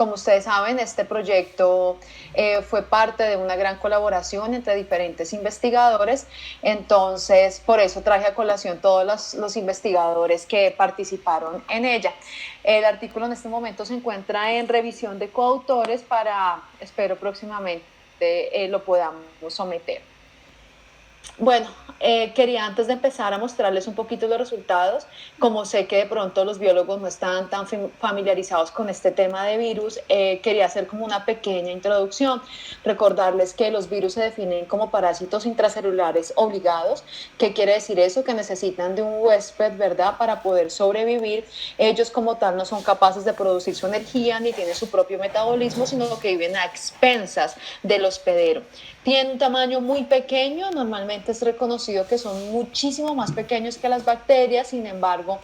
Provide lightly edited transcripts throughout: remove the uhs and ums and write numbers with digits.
Como ustedes saben, este proyecto fue parte de una gran colaboración entre diferentes investigadores, entonces por eso traje a colación todos los investigadores que participaron en ella. El artículo en este momento se encuentra en revisión de coautores para, espero próximamente lo podamos someter. Bueno, quería antes de empezar a mostrarles un poquito los resultados. Como sé que de pronto los biólogos no están tan familiarizados con este tema de virus, quería hacer como una pequeña introducción. Recordarles que los virus se definen como parásitos intracelulares obligados. ¿Qué quiere decir eso? Que necesitan de un huésped, ¿verdad?, para poder sobrevivir. Ellos como tal no son capaces de producir su energía ni tienen su propio metabolismo, sino que viven a expensas del hospedero. Tienen un tamaño muy pequeño, normalmente es reconocido que son muchísimo más pequeños que las bacterias, sin embargo,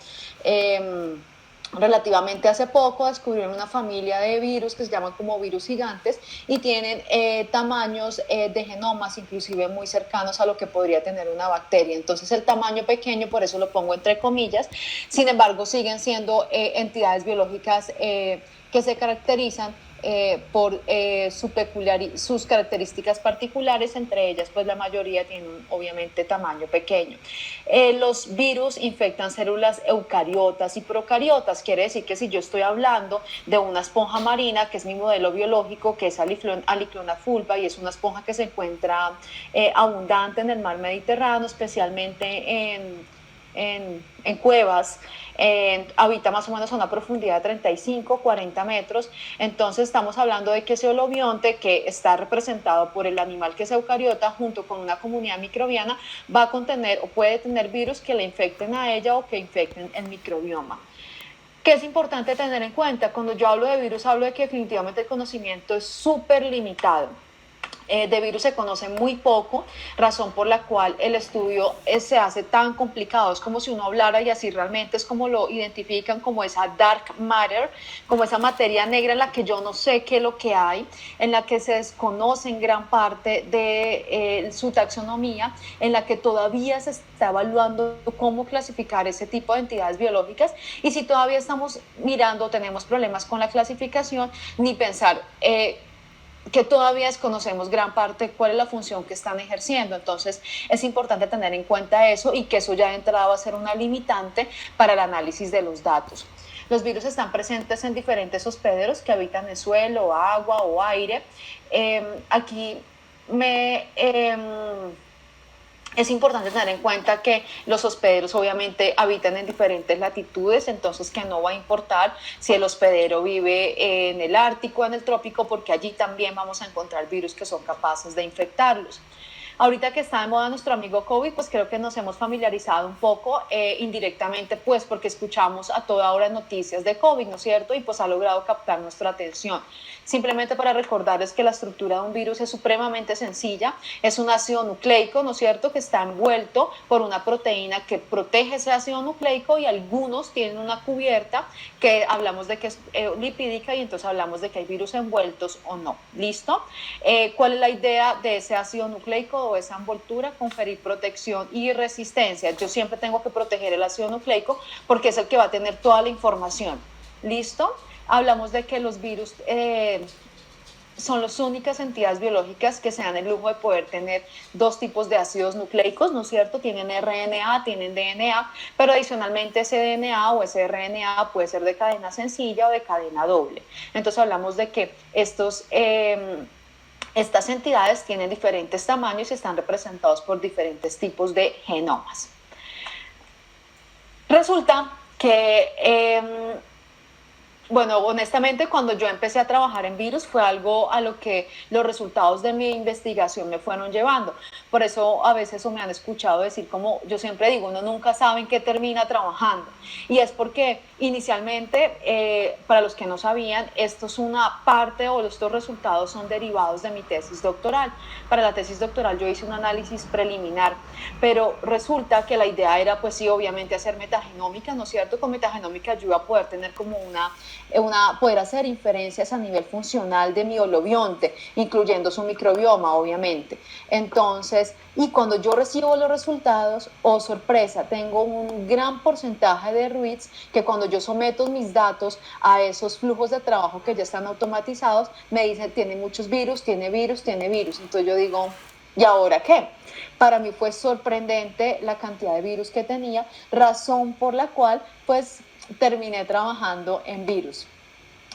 relativamente hace poco descubrieron una familia de virus que se llaman como virus gigantes y tienen tamaños de genomas inclusive muy cercanos a lo que podría tener una bacteria. Entonces el tamaño pequeño, por eso lo pongo entre comillas, sin embargo siguen siendo entidades biológicas que se caracterizan por sus características particulares, entre ellas pues la mayoría tienen obviamente tamaño pequeño. Los virus infectan células eucariotas y procariotas, quiere decir que si yo estoy hablando de una esponja marina, que es mi modelo biológico, que es Aliclona fulva, y es una esponja que se encuentra abundante en el mar Mediterráneo, especialmente en cuevas, habita más o menos a una profundidad de 35, 40 metros, entonces estamos hablando de que ese holobionte, que está representado por el animal que es eucariota, junto con una comunidad microbiana, va a contener o puede tener virus que le infecten a ella o que infecten el microbioma. ¿Qué es importante tener en cuenta? Cuando yo hablo de virus, hablo de que definitivamente el conocimiento es súper limitado. De virus se conoce muy poco, razón por la cual el estudio se hace tan complicado. Es como si uno hablara y así realmente es como lo identifican, como esa dark matter, como esa materia negra en la que yo no sé qué es lo que hay, en la que se desconoce en gran parte de su taxonomía, en la que todavía se está evaluando cómo clasificar ese tipo de entidades biológicas, y si todavía estamos mirando, tenemos problemas con la clasificación, ni pensar que todavía desconocemos gran parte cuál es la función que están ejerciendo. Entonces es importante tener en cuenta eso, y que eso ya de entrada va a ser una limitante para el análisis de los datos. Los virus están presentes en diferentes hospederos que habitan en suelo, agua o aire. Aquí es importante tener en cuenta que los hospederos obviamente habitan en diferentes latitudes, entonces que no va a importar si el hospedero vive en el Ártico o en el trópico, porque allí también vamos a encontrar virus que son capaces de infectarlos. Ahorita que está de moda nuestro amigo COVID, pues creo que nos hemos familiarizado un poco indirectamente, pues porque escuchamos a toda hora noticias de COVID, ¿no es cierto? Y pues ha logrado captar nuestra atención. Simplemente para recordarles que la estructura de un virus es supremamente sencilla, es un ácido nucleico, ¿no es cierto?, que está envuelto por una proteína que protege ese ácido nucleico, y algunos tienen una cubierta que hablamos de que es lipídica, y entonces hablamos de que hay virus envueltos o no. ¿Listo? ¿Cuál es la idea de ese ácido nucleico o esa envoltura? Conferir protección y resistencia. Yo siempre tengo que proteger el ácido nucleico porque es el que va a tener toda la información. ¿Listo? Hablamos de que los virus son las únicas entidades biológicas que se dan el lujo de poder tener dos tipos de ácidos nucleicos, ¿no es cierto? Tienen RNA, tienen DNA, pero adicionalmente ese DNA o ese RNA puede ser de cadena sencilla o de cadena doble. Entonces hablamos de que estas entidades tienen diferentes tamaños y están representados por diferentes tipos de genomas. Resulta que bueno, honestamente, cuando yo empecé a trabajar en virus fue algo a lo que los resultados de mi investigación me fueron llevando. Por eso a veces me han escuchado decir, como yo siempre digo, uno nunca sabe en qué termina trabajando. Y es porque inicialmente, para los que no sabían, esto es una parte, o estos resultados son derivados de mi tesis doctoral. Para la tesis doctoral yo hice un análisis preliminar, pero resulta que la idea era, pues sí, obviamente hacer metagenómica, ¿no es cierto? Con metagenómica yo iba a poder tener como una poder hacer inferencias a nivel funcional de mi holobionte, incluyendo su microbioma, obviamente. Entonces, y cuando yo recibo los resultados, oh sorpresa, tengo un gran porcentaje de reads que cuando yo someto mis datos a esos flujos de trabajo que ya están automatizados, me dicen, tiene muchos virus, tiene virus, tiene virus. Entonces yo digo, ¿y ahora qué? Para mí fue sorprendente la cantidad de virus que tenía, razón por la cual pues terminé trabajando en virus.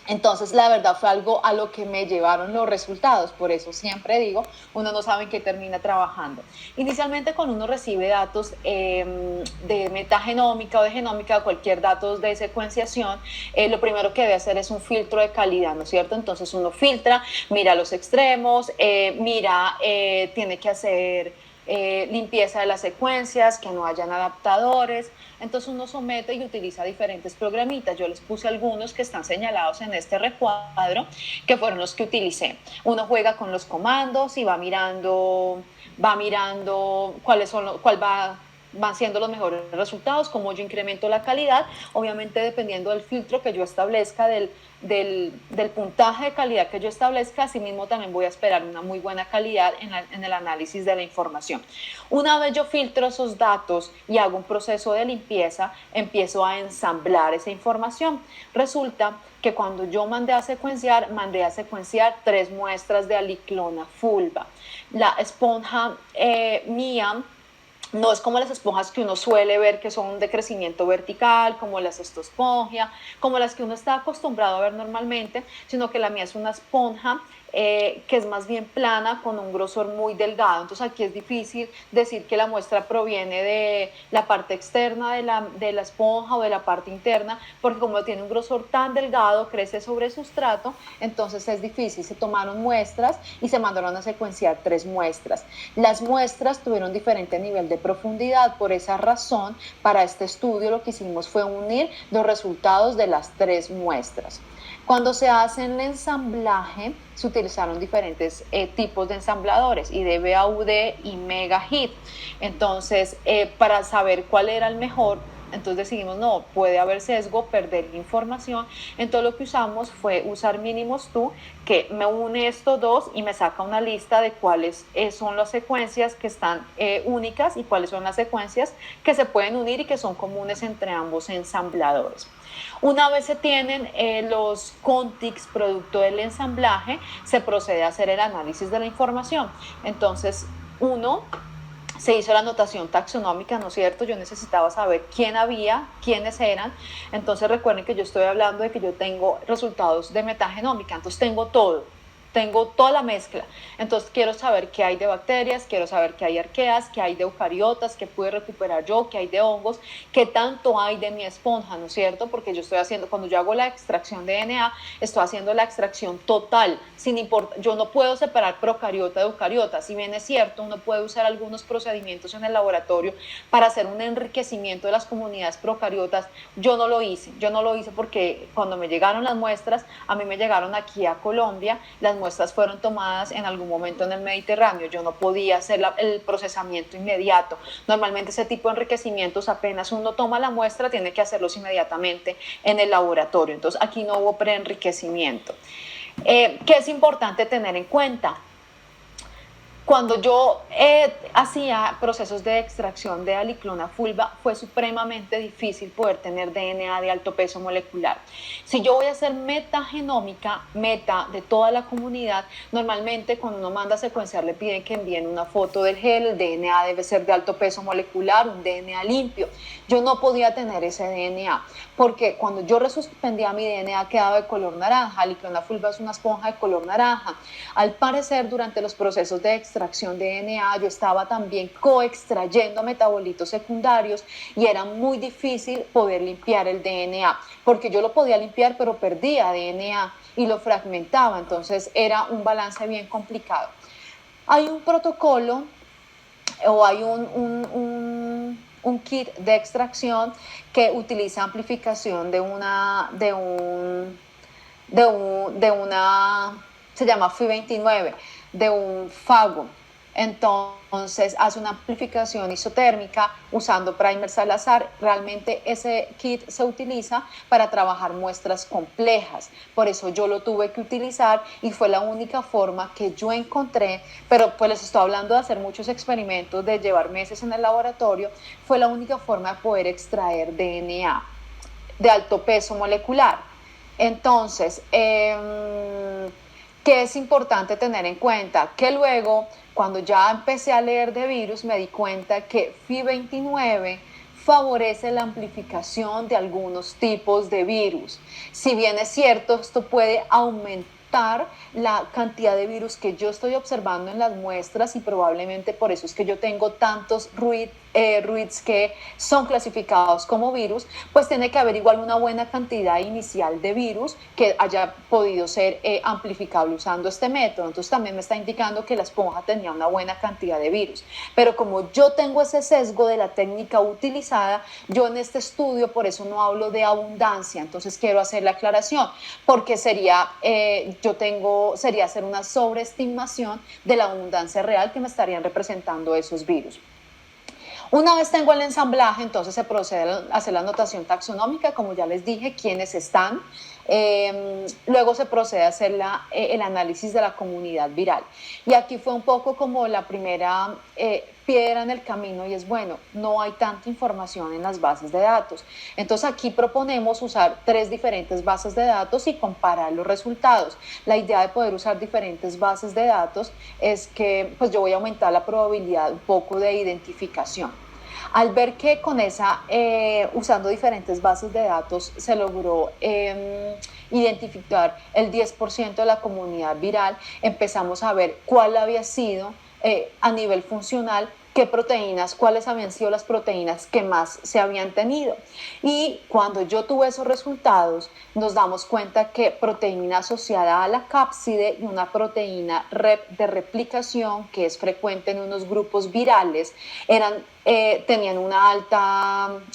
Entonces, la verdad fue algo a lo que me llevaron los resultados, por eso siempre digo, uno no sabe en qué termina trabajando. Inicialmente, cuando uno recibe datos de metagenómica o de genómica, cualquier datos de secuenciación, lo primero que debe hacer es un filtro de calidad, ¿no es cierto? Entonces uno filtra, mira los extremos, tiene que hacer limpieza de las secuencias, que no hayan adaptadores. Entonces uno somete y utiliza diferentes programitas. Yo les puse algunos que están señalados en este recuadro, que fueron los que utilicé. Uno juega con los comandos y va mirando van siendo los mejores resultados, cómo yo incremento la calidad, obviamente dependiendo del filtro que yo establezca, del puntaje de calidad que yo establezca, asimismo también voy a esperar una muy buena calidad en el análisis de la información. Una vez yo filtro esos datos y hago un proceso de limpieza, empiezo a ensamblar esa información. Resulta que cuando yo mandé a secuenciar 3 muestras de Aliclona fulva. La esponja mía no es como las esponjas que uno suele ver que son de crecimiento vertical, como la cestospongia, como las que uno está acostumbrado a ver normalmente, sino que la mía es una esponja que es más bien plana, con un grosor muy delgado. Entonces aquí es difícil decir que la muestra proviene de la parte externa de la esponja o de la parte interna, porque como tiene un grosor tan delgado, crece sobre sustrato, entonces es difícil. Se tomaron muestras y se mandaron a secuenciar 3 muestras. Las muestras tuvieron diferente nivel de profundidad, por esa razón, para este estudio lo que hicimos fue unir los resultados de las 3 muestras. Cuando se hace el ensamblaje, se utilizaron diferentes tipos de ensambladores, IDBAUD y MegaHit. Entonces, para saber cuál era el mejor, entonces decidimos, no, puede haber sesgo, perder información. Entonces lo que usamos fue usar Minimost2, que me une estos dos y me saca una lista de cuáles son las secuencias que están únicas y cuáles son las secuencias que se pueden unir y que son comunes entre ambos ensambladores. Una vez se tienen los contigs producto del ensamblaje, se procede a hacer el análisis de la información. Entonces, se hizo la anotación taxonómica, ¿no es cierto? Yo necesitaba saber quién había, quiénes eran. Entonces recuerden que yo estoy hablando de que yo tengo resultados de metagenómica, entonces tengo toda la mezcla. Entonces quiero saber qué hay de bacterias, quiero saber qué hay de arqueas, qué hay de eucariotas, qué pude recuperar yo, qué hay de hongos, qué tanto hay de mi esponja, ¿no es cierto? Porque yo estoy haciendo, cuando yo hago la extracción de DNA, estoy haciendo la extracción total, sin importar, yo no puedo separar procariota de eucariota. Si bien es cierto, uno puede usar algunos procedimientos en el laboratorio para hacer un enriquecimiento de las comunidades procariotas, yo no lo hice porque cuando me llegaron las muestras, a mí me llegaron aquí a Colombia, las muestras fueron tomadas en algún momento en el Mediterráneo, yo no podía hacer el procesamiento inmediato. Normalmente ese tipo de enriquecimientos, apenas uno toma la muestra, tiene que hacerlos inmediatamente en el laboratorio. Entonces aquí no hubo preenriquecimiento. ¿Qué es importante tener en cuenta? Cuando yo hacía procesos de extracción de Aliclona fulva, fue supremamente difícil poder tener DNA de alto peso molecular. Si yo voy a hacer metagenómica, meta de toda la comunidad, normalmente cuando uno manda a secuenciar le piden que envíen una foto del gel, el DNA debe ser de alto peso molecular, un DNA limpio. Yo no podía tener ese DNA, porque cuando yo resuspendía mi DNA quedaba de color naranja. Aliclona fulva es una esponja de color naranja. Al parecer, durante los procesos de extracción de DNA, yo estaba también coextrayendo metabolitos secundarios y era muy difícil poder limpiar el DNA, porque yo lo podía limpiar, pero perdía DNA y lo fragmentaba. Entonces era un balance bien complicado. Hay un protocolo o hay un kit de extracción que utiliza amplificación se llama FI29, de un fago. Entonces hace una amplificación isotérmica usando primers al azar. Realmente ese kit se utiliza para trabajar muestras complejas, por eso yo lo tuve que utilizar y fue la única forma que yo encontré, pero pues les estoy hablando de hacer muchos experimentos, de llevar meses en el laboratorio, fue la única forma de poder extraer DNA de alto peso molecular. Entonces, ¿qué es importante tener en cuenta? Que luego, cuando ya empecé a leer de virus, me di cuenta que FI29 favorece la amplificación de algunos tipos de virus. Si bien es cierto, esto puede aumentar la cantidad de virus que yo estoy observando en las muestras y probablemente por eso es que yo tengo tantos RUIDs que son clasificados como virus, pues tiene que haber igual una buena cantidad inicial de virus que haya podido ser amplificable usando este método. Entonces también me está indicando que la esponja tenía una buena cantidad de virus. Pero como yo tengo ese sesgo de la técnica utilizada, yo en este estudio por eso no hablo de abundancia. Entonces quiero hacer la aclaración, porque sería hacer una sobreestimación de la abundancia real que me estarían representando esos virus. Una vez tengo el ensamblaje, entonces se procede a hacer la anotación taxonómica, como ya les dije, quiénes están. Luego se procede a hacer el análisis de la comunidad viral. Y aquí fue un poco como la primera piedra en el camino, y es bueno, no hay tanta información en las bases de datos. Entonces aquí proponemos usar 3 diferentes bases de datos y comparar los resultados. La idea de poder usar diferentes bases de datos es que pues yo voy a aumentar la probabilidad un poco de identificación. Al ver que con usando diferentes bases de datos se logró identificar el 10% de la comunidad viral, empezamos a ver cuál había sido a nivel funcional, qué proteínas, cuáles habían sido las proteínas que más se habían tenido. Y cuando yo tuve esos resultados, nos damos cuenta que proteína asociada a la cápside y una proteína de replicación, que es frecuente en unos grupos virales, tenían una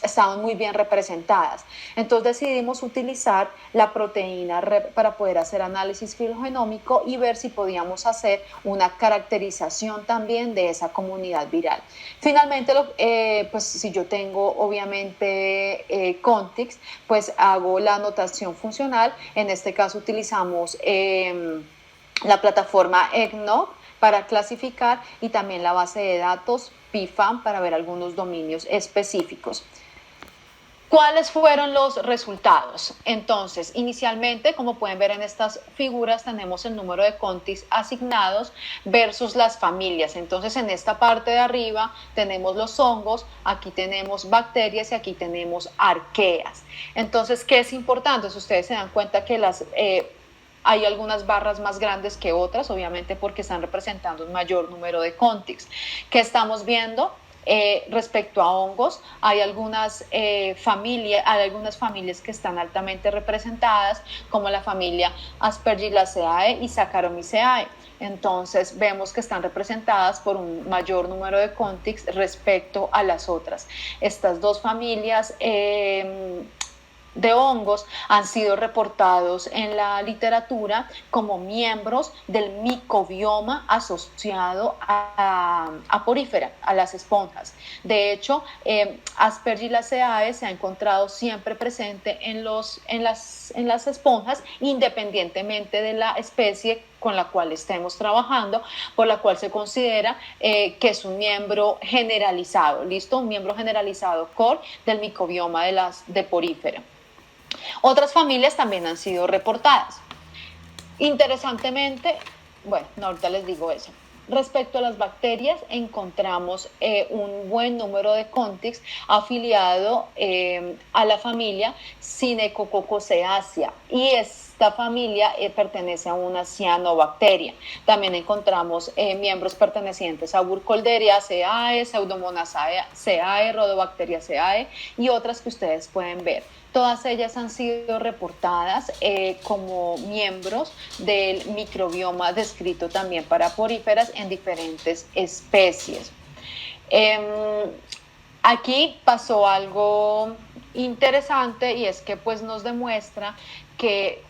estaban muy bien representadas. Entonces decidimos utilizar la proteína para poder hacer análisis filogenómico y ver si podíamos hacer una caracterización también de esa comunidad viral. Finalmente, pues si yo tengo obviamente contigs, pues hago la anotación funcional. En este caso utilizamos la plataforma EggNote para clasificar y también la base de datos PIFAM para ver algunos dominios específicos. ¿Cuáles fueron los resultados? Entonces, inicialmente, como pueden ver en estas figuras, tenemos el número de contigs asignados versus las familias. Entonces, en esta parte de arriba tenemos los hongos, aquí tenemos bacterias y aquí tenemos arqueas. Entonces, ¿qué es importante? Si ustedes se dan cuenta que hay algunas barras más grandes que otras, obviamente porque están representando un mayor número de contigs. ¿Qué estamos viendo? Respecto a hongos, hay algunas familias que están altamente representadas, como la familia Aspergillaceae y Saccharomyceae. Entonces vemos que están representadas por un mayor número de contigs respecto a las otras. Estas dos familias de hongos han sido reportados en la literatura como miembros del micobioma asociado a porífera, a las esponjas. De hecho, Aspergillaceae se ha encontrado siempre presente en las esponjas, independientemente de la especie con la cual estemos trabajando, por la cual se considera que es un miembro generalizado, ¿listo? Un miembro generalizado core del micobioma de porífera. Otras familias también han sido reportadas. Interesantemente, bueno, ahorita les digo eso. Respecto a las bacterias, encontramos un buen número de contigs afiliado a la familia Synecococcozeacea, y esta familia pertenece a una cianobacteria. También encontramos miembros pertenecientes a Burkholderia-Ceae, Pseudomonas-Ceae, Rhodobacteria-Ceae y otras que ustedes pueden ver. Todas ellas han sido reportadas como miembros del microbioma descrito también para poríferas en diferentes especies. Aquí pasó algo interesante, y es que pues nos demuestra que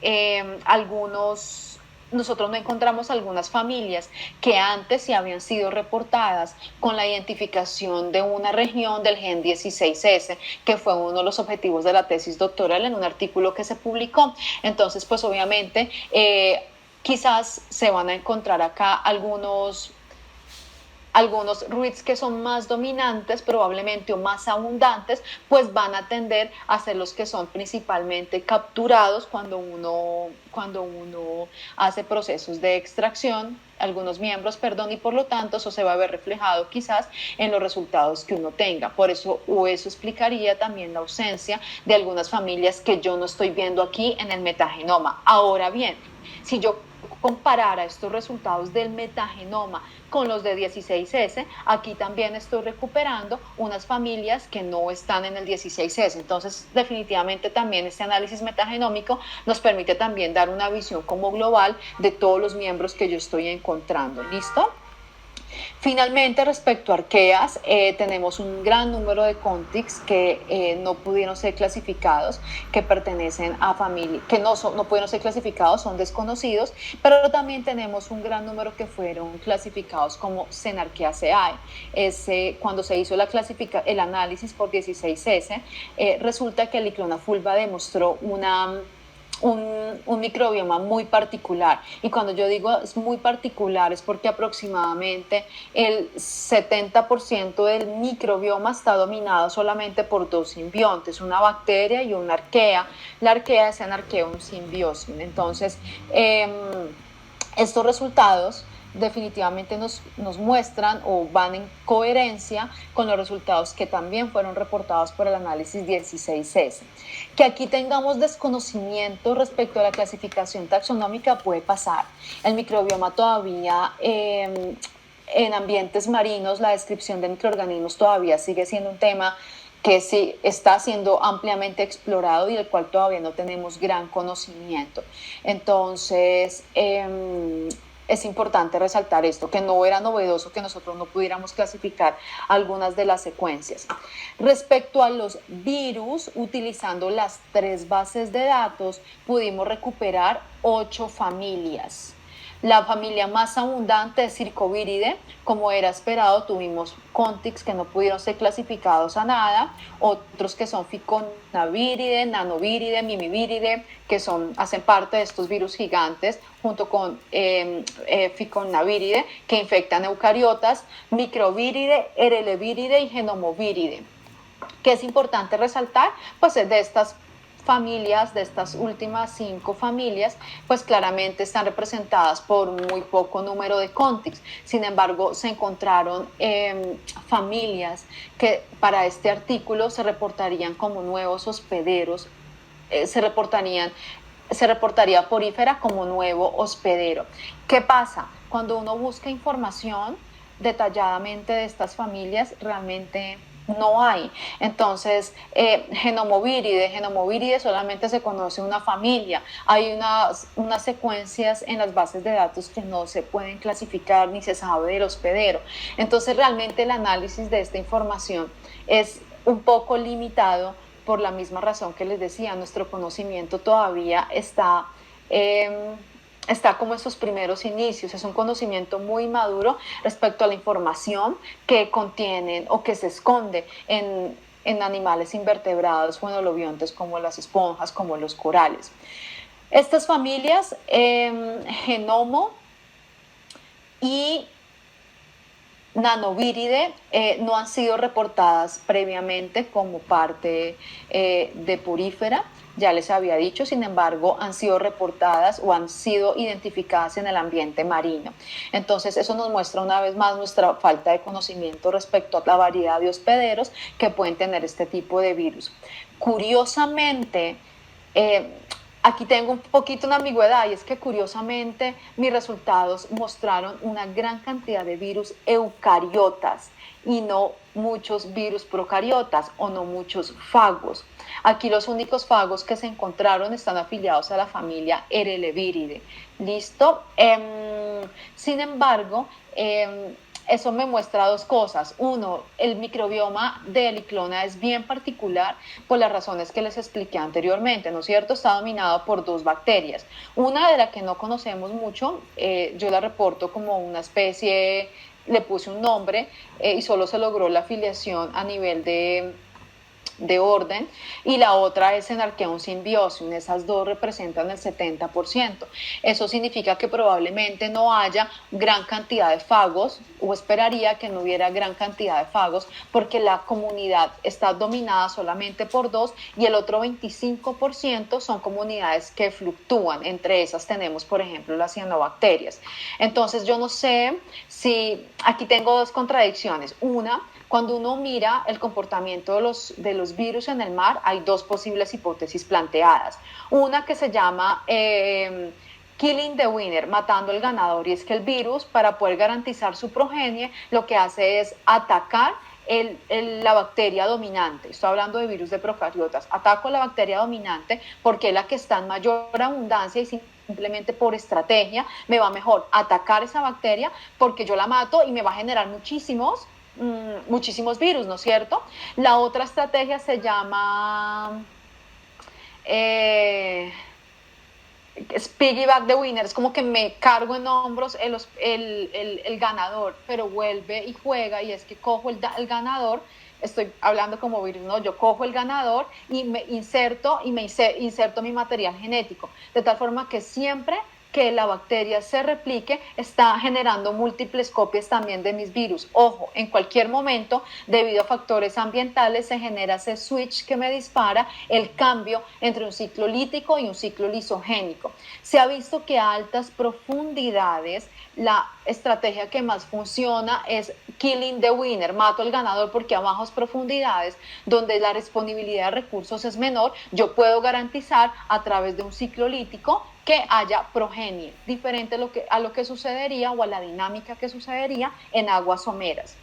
algunos nosotros no encontramos algunas familias que antes sí habían sido reportadas con la identificación de una región del gen 16S, que fue uno de los objetivos de la tesis doctoral en un artículo que se publicó. Entonces, pues obviamente, quizás se van a encontrar acá algunos REITs que son más dominantes probablemente o más abundantes, pues van a tender a ser los que son principalmente capturados cuando uno hace procesos de extracción, algunos miembros, perdón, y por lo tanto eso se va a ver reflejado quizás en los resultados que uno tenga. Por eso, o eso explicaría también la ausencia de algunas familias que yo no estoy viendo aquí en el metagenoma. Ahora bien, si yo comparara estos resultados del metagenoma con los de 16S, aquí también estoy recuperando unas familias que no están en el 16S. Entonces, definitivamente también este análisis metagenómico nos permite también dar una visión como global de todos los miembros que yo estoy encontrando. ¿Listo? Finalmente, respecto a arqueas, tenemos un gran número de contigs que no pudieron ser clasificados, que pertenecen a familias, que no pudieron ser clasificados, son desconocidos, pero también tenemos un gran número que fueron clasificados como Xenarcheaceae. Cuando se hizo el análisis por 16S, resulta que el Iclona fulva demostró un microbioma muy particular. Y cuando yo digo es muy particular es porque aproximadamente el 70% del microbioma está dominado solamente por dos simbiontes, una bacteria y una arquea. La arquea es Anarchaeum symbiosis. Entonces, estos resultados definitivamente nos muestran o van en coherencia con los resultados que también fueron reportados por el análisis 16S. Que aquí tengamos desconocimiento respecto a la clasificación taxonómica puede pasar. El microbioma todavía en ambientes marinos, la descripción de microorganismos todavía sigue siendo un tema que sí está siendo ampliamente explorado y del cual todavía no tenemos gran conocimiento. Entonces, es importante resaltar esto, que no era novedoso que nosotros no pudiéramos clasificar algunas de las secuencias. Respecto a los virus, utilizando las 3 bases de datos, pudimos recuperar 8 familias. La familia más abundante es Circoviridae, como era esperado, tuvimos contigs que no pudieron ser clasificados a nada, otros que son Ficonaviridae, Nanoviridae, Mimiviridae, que hacen parte de estos virus gigantes, junto con Ficonaviridae, que infectan eucariotas, Microviridae, Ereleviridae y Genomoviridae. ¿Qué es importante resaltar? Pues de estas familias, de estas últimas 5 familias, pues claramente están representadas por muy poco número de contigs. Sin embargo, se encontraron familias que para este artículo se reportarían como nuevos hospederos, se reportaría porífera como nuevo hospedero. ¿Qué pasa? Cuando uno busca información detalladamente de estas familias, realmente no hay. Entonces, Genomoviridae solamente se conoce una familia. Hay unas secuencias en las bases de datos que no se pueden clasificar ni se sabe del hospedero. Entonces, realmente el análisis de esta información es un poco limitado por la misma razón que les decía, nuestro conocimiento todavía está como en sus primeros inicios, es un conocimiento muy maduro respecto a la información que contienen o que se esconde en animales invertebrados o en holobiontes como las esponjas, como los corales. Estas familias, Genomo y Nanoviridae, no han sido reportadas previamente como parte de Porífera, ya les había dicho, sin embargo han sido reportadas o han sido identificadas en el ambiente marino. Entonces eso nos muestra una vez más nuestra falta de conocimiento respecto a la variedad de hospederos que pueden tener este tipo de virus. Curiosamente, aquí tengo un poquito una ambigüedad y es que curiosamente mis resultados mostraron una gran cantidad de virus eucariotas y no muchos virus procariotas o no muchos fagos. Aquí los únicos fagos que se encontraron están afiliados a la familia Ereleviridae. ¿Listo? Sin embargo, eso me muestra dos cosas. Uno, el microbioma de Heliclona es bien particular por las razones que les expliqué anteriormente, ¿no es cierto? Está dominado por dos bacterias. Una de la que no conocemos mucho, yo la reporto como una especie, le puse un nombre y solo se logró la afiliación a nivel de orden, y la otra es Enarchaeum symbiosium. Esas dos representan el 70%. Eso significa que probablemente no haya gran cantidad de fagos, o esperaría que no hubiera gran cantidad de fagos, porque la comunidad está dominada solamente por dos, y el otro 25% son comunidades que fluctúan. Entre esas tenemos, por ejemplo, las cianobacterias. Entonces yo no sé si aquí tengo dos contradicciones. Una, cuando uno mira el comportamiento de los virus en el mar, hay dos posibles hipótesis planteadas. Una que se llama killing the winner, matando al ganador, y es que el virus, para poder garantizar su progenie, lo que hace es atacar la bacteria dominante. Estoy hablando de virus de procariotas. Ataco la bacteria dominante porque es la que está en mayor abundancia, y simplemente por estrategia me va mejor atacar esa bacteria porque yo la mato y me va a generar muchísimos virus, ¿no es cierto? La otra estrategia se llama piggyback the winner, es como que me cargo en hombros el ganador, pero vuelve y juega, y es que cojo el ganador. Estoy hablando como virus, ¿no? Yo cojo el ganador y me inserto mi material genético, de tal forma que siempre que la bacteria se replique, está generando múltiples copias también de mis virus. Ojo, en cualquier momento, debido a factores ambientales, se genera ese switch que me dispara el cambio entre un ciclo lítico y un ciclo lisogénico. Se ha visto que a altas profundidades la estrategia que más funciona es killing the winner, mato al ganador, porque a bajas profundidades, donde la disponibilidad de recursos es menor, yo puedo garantizar a través de un ciclo lítico que haya progenie, diferente a lo que sucedería, o a la dinámica que sucedería en aguas someras.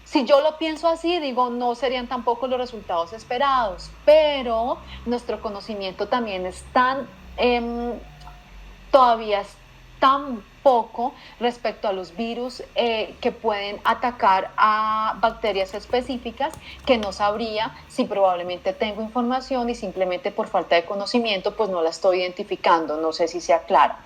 Si yo lo pienso así, digo, no serían tampoco los resultados esperados, pero nuestro conocimiento también es todavía es tan poco respecto a los virus que pueden atacar a bacterias específicas, que no sabría si probablemente tengo información y simplemente por falta de conocimiento pues no la estoy identificando. No sé si sea clara.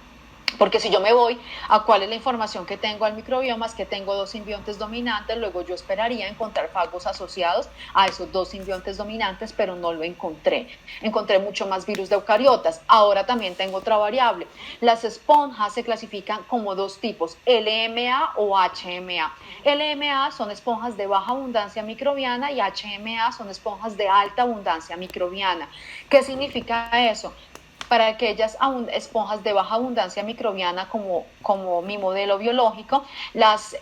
Porque si yo me voy a cuál es la información que tengo al microbioma, es que tengo dos simbiontes dominantes, luego yo esperaría encontrar fagos asociados a esos dos simbiontes dominantes, pero no lo encontré. Encontré mucho más virus de eucariotas. Ahora también tengo otra variable. Las esponjas se clasifican como dos tipos, LMA o HMA. LMA son esponjas de baja abundancia microbiana y HMA son esponjas de alta abundancia microbiana. ¿Qué significa eso? Para aquellas esponjas de baja abundancia microbiana, como mi modelo biológico, las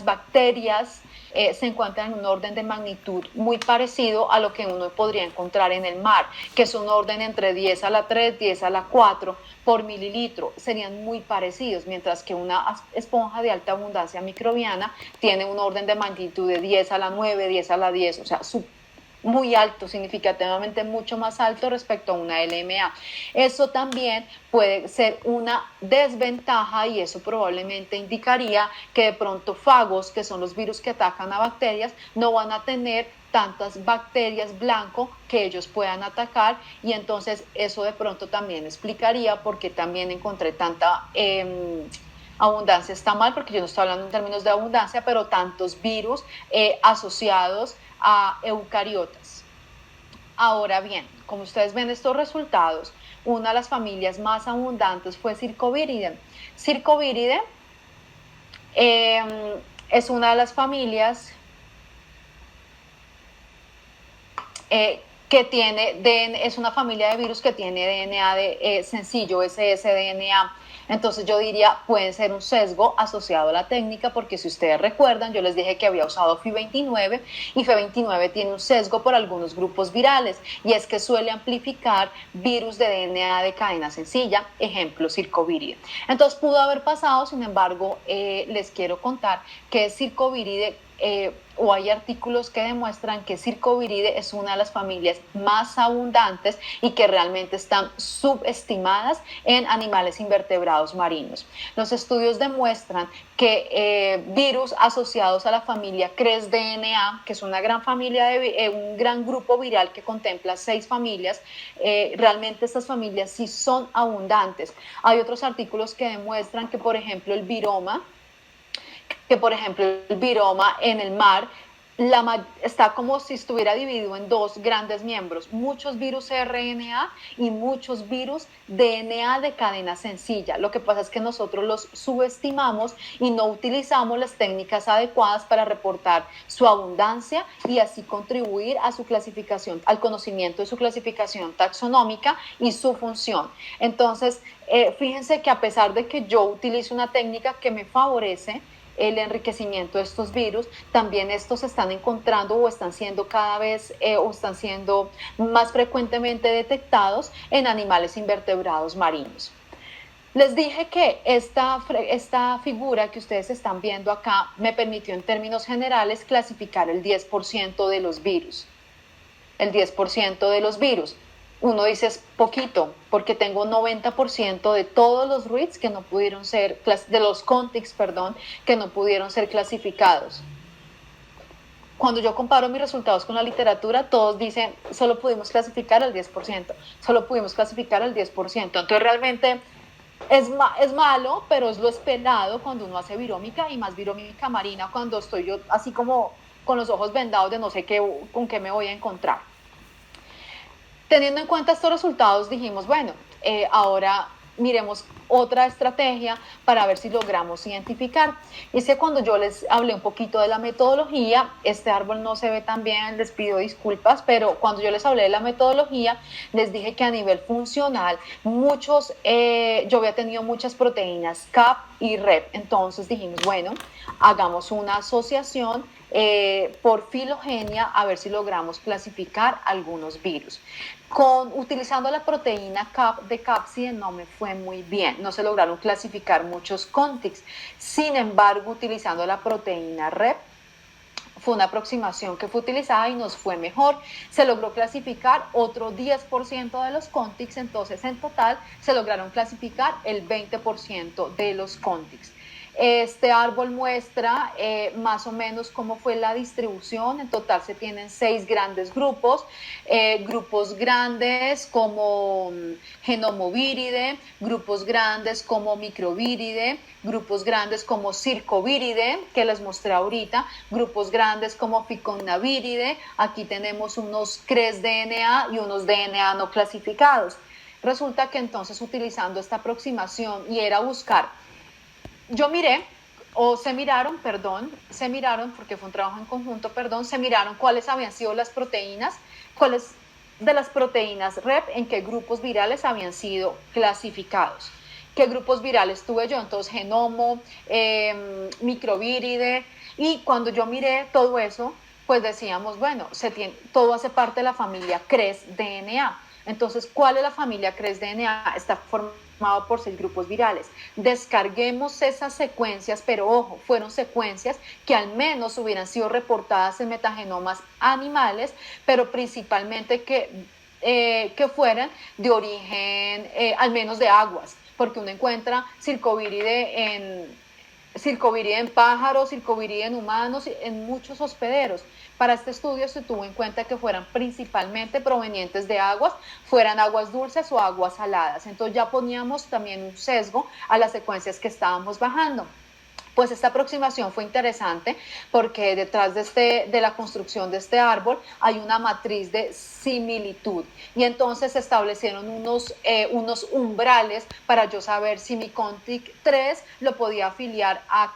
bacterias se encuentran en un orden de magnitud muy parecido a lo que uno podría encontrar en el mar, que es un orden entre 10 a la 3, 10 a la 4 por mililitro. Serían muy parecidos, mientras que una esponja de alta abundancia microbiana tiene un orden de magnitud de 10 a la 9, 10 a la 10, o sea, muy alto, significativamente mucho más alto respecto a una LMA. Eso también puede ser una desventaja, y eso probablemente indicaría que de pronto fagos, que son los virus que atacan a bacterias, no van a tener tantas bacterias blanco que ellos puedan atacar, y entonces eso de pronto también explicaría por qué también encontré tanta abundancia. Está mal porque yo no estoy hablando en términos de abundancia, pero tantos virus asociados a eucariotas. Ahora bien, como ustedes ven estos resultados, una de las familias más abundantes fue Circoviridae. Circoviridae es una de las familias que tiene es una familia de virus que tiene DNA sencillo, ssDNA. Entonces yo diría, puede ser un sesgo asociado a la técnica, porque si ustedes recuerdan, yo les dije que había usado FI29, y FI29 tiene un sesgo por algunos grupos virales, y es que suele amplificar virus de DNA de cadena sencilla, ejemplo Circoviridae. Entonces pudo haber pasado. Sin embargo, les quiero contar que Circoviridae o hay artículos que demuestran que Circoviridae es una de las familias más abundantes y que realmente están subestimadas en animales invertebrados marinos. Los estudios demuestran que virus asociados a la familia CRES-DNA, que es una gran familia un gran grupo viral que contempla 6 familias, realmente estas familias sí son abundantes. Hay otros artículos que demuestran que, por ejemplo, el viroma en el mar está como si estuviera dividido en 2 grandes miembros, muchos virus RNA y muchos virus DNA de cadena sencilla. Lo que pasa es que nosotros los subestimamos y no utilizamos las técnicas adecuadas para reportar su abundancia y así contribuir a su clasificación, al conocimiento de su clasificación taxonómica y su función. Entonces, fíjense que a pesar de que yo utilizo una técnica que me favorece el enriquecimiento de estos virus, también estos se están encontrando o están siendo cada vez o están siendo más frecuentemente detectados en animales invertebrados marinos. Les dije que esta figura que ustedes están viendo acá me permitió en términos generales clasificar el 10% de los virus. El 10% de los virus. Uno dice es poquito, porque tengo 90% de todos los RITs que no pudieron ser, de los CONTICs, perdón, que no pudieron ser clasificados. Cuando yo comparo mis resultados con la literatura, todos dicen, solo pudimos clasificar el 10%, solo pudimos clasificar el 10%. Entonces realmente es malo, pero es lo esperado cuando uno hace virómica, y más virómica marina, cuando estoy yo así como con los ojos vendados de no sé con qué me voy a encontrar. Teniendo en cuenta estos resultados, dijimos, bueno, ahora miremos otra estrategia para ver si logramos identificar. Y es que cuando yo les hablé un poquito de la metodología, este árbol no se ve tan bien, les pido disculpas, pero cuando yo les hablé de la metodología, les dije que a nivel funcional, yo había tenido muchas proteínas CAP y REP. Entonces dijimos, bueno, hagamos una asociación por filogenia a ver si logramos clasificar algunos virus. Utilizando la proteína de Capside no me fue muy bien, no se lograron clasificar muchos CONTICs. Sin embargo, utilizando la proteína REP, fue una aproximación que fue utilizada y nos fue mejor. Se logró clasificar otro 10% de los CONTICs, entonces en total se lograron clasificar el 20% de los CONTICs. Este árbol muestra más o menos cómo fue la distribución. En total se tienen 6 grandes grupos, grupos grandes como Genomoviridae, grupos grandes como Microviridae, grupos grandes como Circoviridae, que les mostré ahorita, grupos grandes como Ficonnaviridae. Aquí tenemos unos CRES-DNA y unos DNA no clasificados. Resulta que entonces, utilizando esta aproximación, y era buscar, yo miré, o se miraron, porque fue un trabajo en conjunto, se miraron cuáles habían sido las proteínas, cuáles de las proteínas REP, en qué grupos virales habían sido clasificados. ¿Qué grupos virales tuve yo? Entonces, Genomo, Microviridae, y cuando yo miré todo eso, pues decíamos, bueno, todo hace parte de la familia CRES-DNA. Entonces, ¿cuál es la familia CRES-DNA? Está formada por 6 grupos virales. Descarguemos esas secuencias, pero ojo, fueron secuencias que al menos hubieran sido reportadas en metagenomas animales, pero principalmente que fueran de origen, al menos de aguas, porque uno encuentra Circoviridae en pájaros, Circoviridae en humanos, en muchos hospederos. Para este estudio se tuvo en cuenta que fueran principalmente provenientes de aguas, fueran aguas dulces o aguas saladas. Entonces ya poníamos también un sesgo a las secuencias que estábamos bajando. Pues esta aproximación fue interesante porque detrás de la construcción de este árbol hay una matriz de similitud, y entonces se establecieron unos umbrales para yo saber si mi CONTIC 3 lo podía afiliar a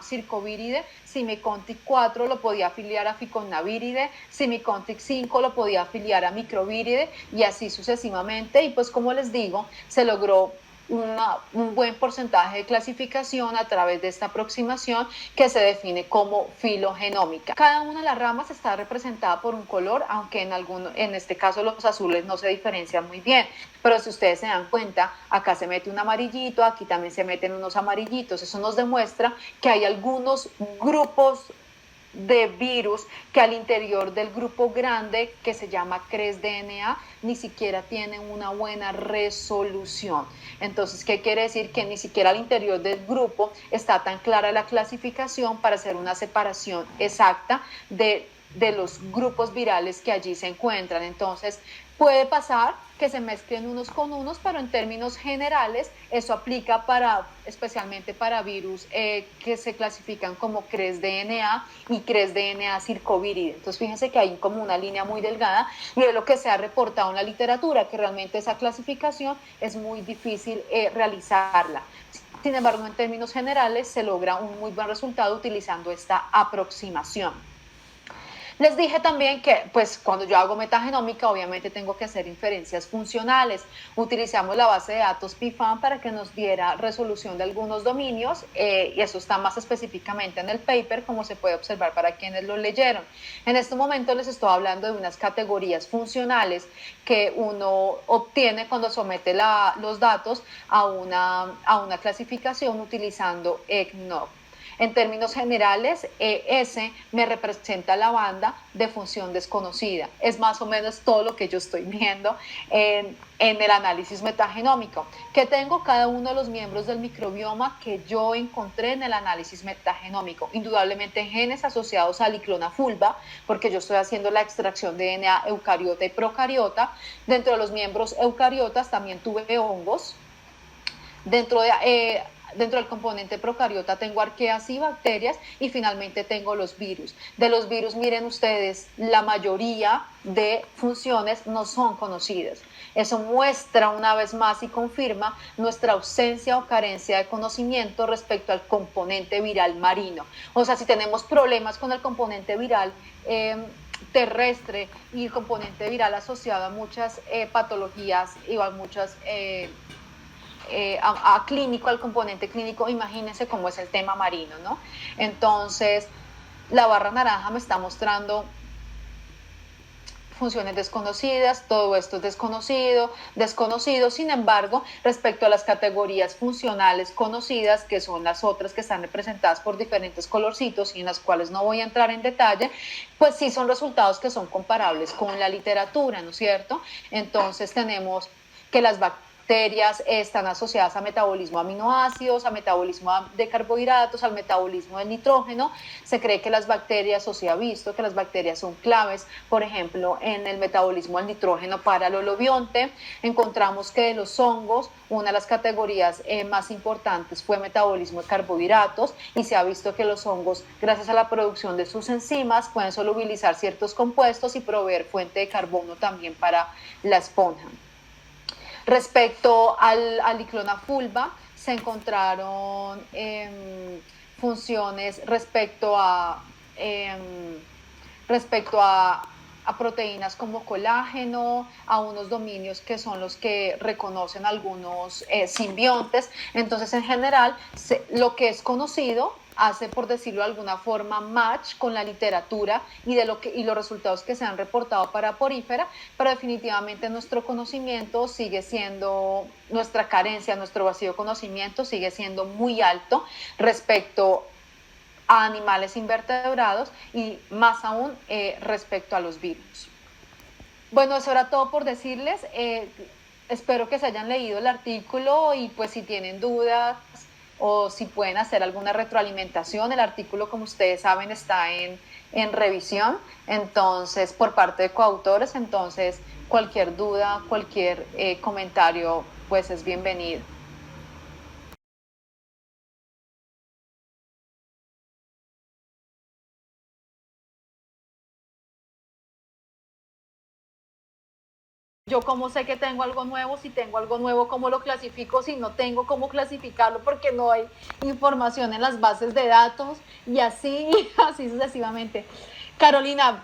Circoviridae, si mi CONTIC 4 lo podía afiliar a Ficonnaviridae, si mi CONTIC 5 lo podía afiliar a Microviridae, y así sucesivamente. Y pues, como les digo, se logró un buen porcentaje de clasificación a través de esta aproximación que se define como filogenómica. Cada una de las ramas está representada por un color, aunque en este caso los azules no se diferencian muy bien, pero si ustedes se dan cuenta, acá se mete un amarillito, aquí también se meten unos amarillitos. Eso nos demuestra que hay algunos grupos de virus que al interior del grupo grande que se llama CRES-DNA ni siquiera tienen una buena resolución. Entonces, ¿qué quiere decir? Que ni siquiera al interior del grupo está tan clara la clasificación para hacer una separación exacta de los grupos virales que allí se encuentran. Entonces, puede pasar que se mezclen unos con unos, pero en términos generales eso aplica especialmente para virus que se clasifican como CRES-DNA y CRES-DNA circovíride. Entonces fíjense que hay como una línea muy delgada y es lo que se ha reportado en la literatura, que realmente esa clasificación es muy difícil realizarla. Sin embargo, en términos generales se logra un muy buen resultado utilizando esta aproximación. Les dije también que pues cuando yo hago metagenómica obviamente tengo que hacer inferencias funcionales. Utilizamos la base de datos PIFAN para que nos diera resolución de algunos dominios y eso está más específicamente en el paper, como se puede observar para quienes lo leyeron. En este momento les estoy hablando de unas categorías funcionales que uno obtiene cuando somete los datos a una clasificación utilizando EGNOG. En términos generales, S me representa la banda de función desconocida. Es más o menos todo lo que yo estoy viendo en el análisis metagenómico. Que tengo cada uno de los miembros del microbioma que yo encontré en el análisis metagenómico. Indudablemente genes asociados a Diclona fulva, porque yo estoy haciendo la extracción de DNA eucariota y procariota. Dentro de los miembros eucariotas también tuve hongos. Dentro del componente procariota tengo arqueas y bacterias y finalmente tengo los virus. De los virus, miren ustedes, la mayoría de funciones no son conocidas. Eso muestra una vez más y confirma nuestra ausencia o carencia de conocimiento respecto al componente viral marino. O sea, si tenemos problemas con el componente viral terrestre y el componente viral asociado a muchas patologías y a muchas a clínico, al componente clínico, imagínense cómo es el tema marino, ¿no? Entonces, la barra naranja me está mostrando funciones desconocidas, todo esto es desconocido, sin embargo, respecto a las categorías funcionales conocidas, que son las otras que están representadas por diferentes colorcitos y en las cuales no voy a entrar en detalle, pues sí son resultados que son comparables con la literatura, ¿no es cierto? Entonces tenemos que las bacterias están asociadas a metabolismo de aminoácidos, a metabolismo de carbohidratos, al metabolismo del nitrógeno. Se cree que las bacterias, o se ha visto que las bacterias son claves, por ejemplo, en el metabolismo del nitrógeno para el holobionte. Encontramos que de los hongos, una de las categorías más importantes fue metabolismo de carbohidratos y se ha visto que los hongos, gracias a la producción de sus enzimas, pueden solubilizar ciertos compuestos y proveer fuente de carbono también para la esponja. Respecto al Diclona fulva, se encontraron funciones respecto a proteínas como colágeno, a unos dominios que son los que reconocen algunos simbiontes. Entonces, en general, lo que es conocido hace, por decirlo de alguna forma, match con la literatura y los resultados que se han reportado para porífera, pero definitivamente nuestro conocimiento sigue siendo, nuestra carencia, nuestro vacío de conocimiento sigue siendo muy alto respecto a animales invertebrados y más aún respecto a los virus. Bueno, eso era todo por decirles. Espero que se hayan leído el artículo y pues si tienen dudas o si pueden hacer alguna retroalimentación, el artículo, como ustedes saben, está en revisión, entonces, por parte de coautores, entonces cualquier duda, cualquier comentario, pues es bienvenido. Yo cómo sé que tengo algo nuevo, si tengo algo nuevo, cómo lo clasifico, si no tengo cómo clasificarlo porque no hay información en las bases de datos y así sucesivamente. Carolina,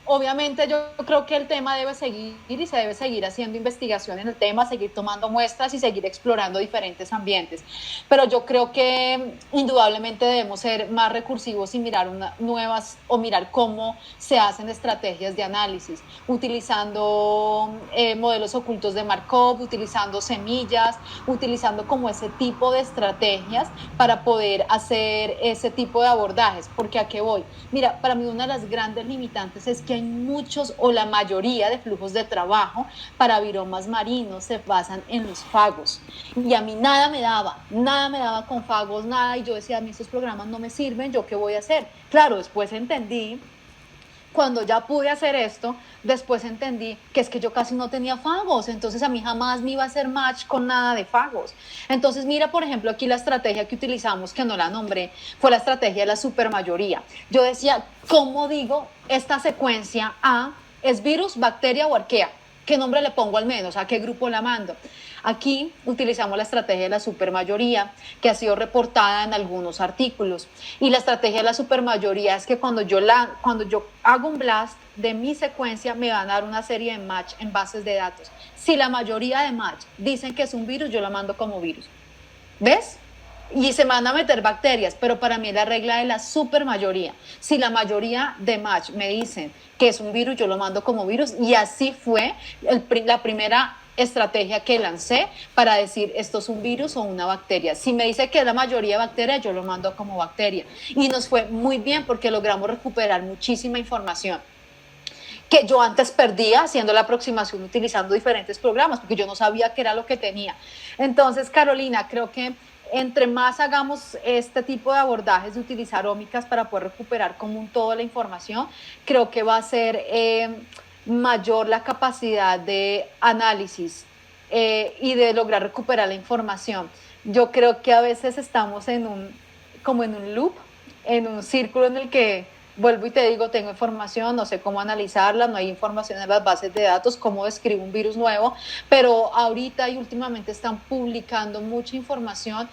obviamente yo creo que el tema debe seguir y se debe seguir haciendo investigación en el tema, seguir tomando muestras y seguir explorando diferentes ambientes. Pero yo creo que indudablemente debemos ser más recursivos y mirar nuevas o mirar cómo se hacen estrategias de análisis, utilizando modelos ocultos de Markov, utilizando semillas, utilizando como ese tipo de estrategias para poder hacer ese tipo de abordajes. ¿Porque a qué voy? Mira, para mí una de las grandes limitantes es que hay muchos o la mayoría de flujos de trabajo para viromas marinos se basan en los fagos. Y a mí nada me daba con fagos, nada. Y yo decía, a mí estos programas no me sirven, ¿yo qué voy a hacer? Claro, después entendí cuando ya pude hacer esto, después entendí que es que yo casi no tenía fagos, entonces a mí jamás me iba a hacer match con nada de fagos. Entonces mira, por ejemplo, aquí la estrategia que utilizamos, que no la nombré, fue la estrategia de la supermayoría. Yo decía, ¿cómo digo esta secuencia A es virus, bacteria o arquea? ¿Qué nombre le pongo al menos? ¿A qué grupo la mando? Aquí utilizamos la estrategia de la supermayoría, que ha sido reportada en algunos artículos. Y la estrategia de la supermayoría es que cuando yo hago un blast de mi secuencia, me van a dar una serie de match en bases de datos. Si la mayoría de match dicen que es un virus, yo la mando como virus. ¿Ves? Y se van a meter bacterias, pero para mí es la regla de la supermayoría. Si la mayoría de match me dicen que es un virus, yo lo mando como virus. Y así fue la primera estrategia que lancé para decir esto es un virus o una bacteria. Si me dice que es la mayoría de bacterias, yo lo mando como bacteria. Y nos fue muy bien porque logramos recuperar muchísima información que yo antes perdía haciendo la aproximación utilizando diferentes programas, porque yo no sabía qué era lo que tenía. Entonces, Carolina, creo que entre más hagamos este tipo de abordajes de utilizar ómicas para poder recuperar como un todo la información, creo que va a ser mayor la capacidad de análisis y de lograr recuperar la información. Yo creo que a veces estamos como en un loop, en un círculo en el que vuelvo y te digo, tengo información, no sé cómo analizarla, no hay información en las bases de datos, cómo describo un virus nuevo, pero ahorita y últimamente están publicando mucha información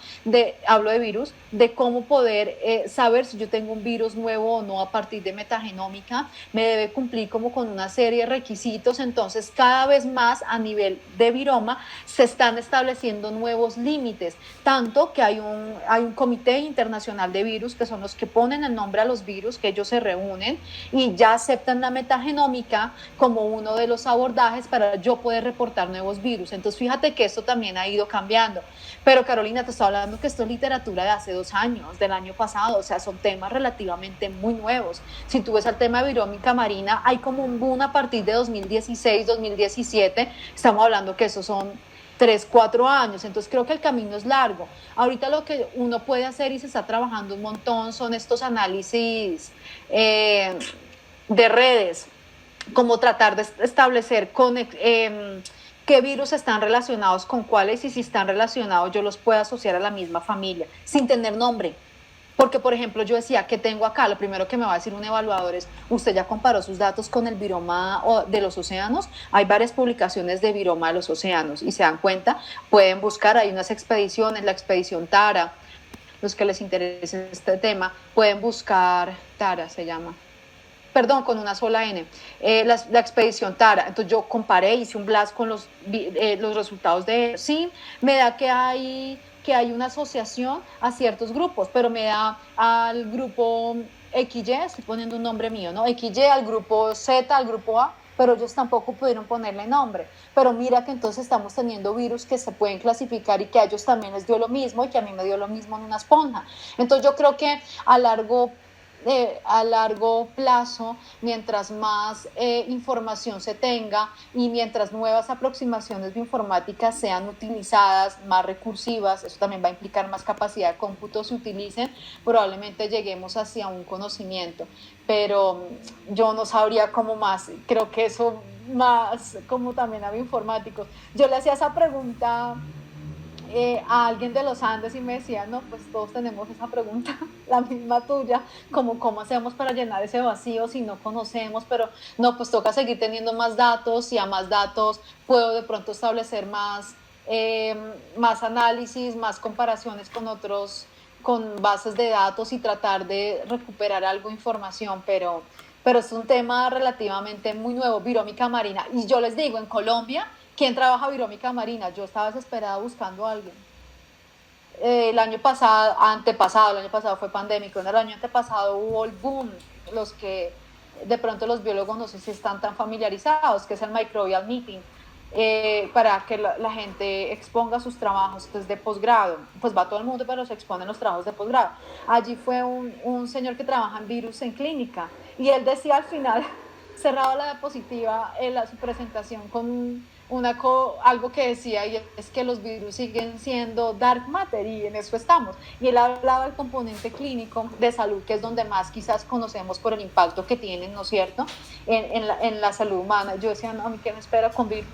hablo de virus, de cómo poder saber si yo tengo un virus nuevo o no a partir de metagenómica, me debe cumplir como con una serie de requisitos, entonces cada vez más a nivel de viroma se están estableciendo nuevos límites, tanto que hay un comité internacional de virus que son los que ponen el nombre a los virus, que ellos se reúnen y ya aceptan la metagenómica como uno de los abordajes para yo poder reportar nuevos virus. Entonces fíjate que esto también ha ido cambiando. Pero Carolina, te estoy hablando que esto es literatura de hace 2 años, del año pasado, o sea, son temas relativamente muy nuevos. Si tú ves el tema de virómica marina, hay como un boom a partir de 2016, 2017, estamos hablando que esos son 3, 4 años, entonces creo que el camino es largo. Ahorita lo que uno puede hacer y se está trabajando un montón son estos análisis de redes, como tratar de establecer qué virus están relacionados con cuáles y si están relacionados yo los puedo asociar a la misma familia, sin tener nombre. Porque, por ejemplo, yo decía que tengo acá, lo primero que me va a decir un evaluador es, usted ya comparó sus datos con el viroma de los océanos. Hay varias publicaciones de viroma de los océanos y se dan cuenta, pueden buscar, hay unas expediciones, la expedición Tara, los que les interese este tema, pueden buscar, Tara se llama, perdón, con una sola N, la expedición Tara. Entonces yo comparé, hice un blast con los resultados de sí, me da que hay una asociación a ciertos grupos, pero me da al grupo XY, estoy poniendo un nombre mío, ¿no? XY, al grupo Z, al grupo A, pero ellos tampoco pudieron ponerle nombre. Pero mira que entonces estamos teniendo virus que se pueden clasificar y que a ellos también les dio lo mismo y que a mí me dio lo mismo en una esponja. Entonces yo creo que a largo plazo, mientras más información se tenga y mientras nuevas aproximaciones de informática sean utilizadas, más recursivas, eso también va a implicar más capacidad de cómputo se utilicen, probablemente lleguemos hacia un conocimiento. Pero yo no sabría cómo más, creo que eso más como también a informáticos. Yo le hacía esa pregunta a alguien de los Andes y me decía, no, pues todos tenemos esa pregunta, la misma tuya, como cómo hacemos para llenar ese vacío si no conocemos, pero no, pues toca seguir teniendo más datos y a más datos puedo de pronto establecer más análisis, más comparaciones con bases de datos y tratar de recuperar algo de información, pero pero es un tema relativamente muy nuevo, virómica marina. Y yo les digo, en Colombia, ¿quién trabaja virómica marina? Yo estaba desesperada buscando a alguien. El año pasado, el año pasado fue pandémico, en el año antepasado hubo el boom, los que de pronto los biólogos no sé si están tan familiarizados, que es el microbial knitting, para que la gente exponga sus trabajos desde posgrado. Pues va todo el mundo, pero se exponen los trabajos de posgrado. Allí fue un señor que trabaja en virus en clínica y él decía al final, cerraba la diapositiva, su presentación con algo que decía, y es que los virus siguen siendo dark matter y en eso estamos. Y él hablaba del componente clínico de salud, que es donde más quizás conocemos por el impacto que tienen, ¿no es cierto?, en la salud humana. Yo decía, no, a mí qué me espera con virus,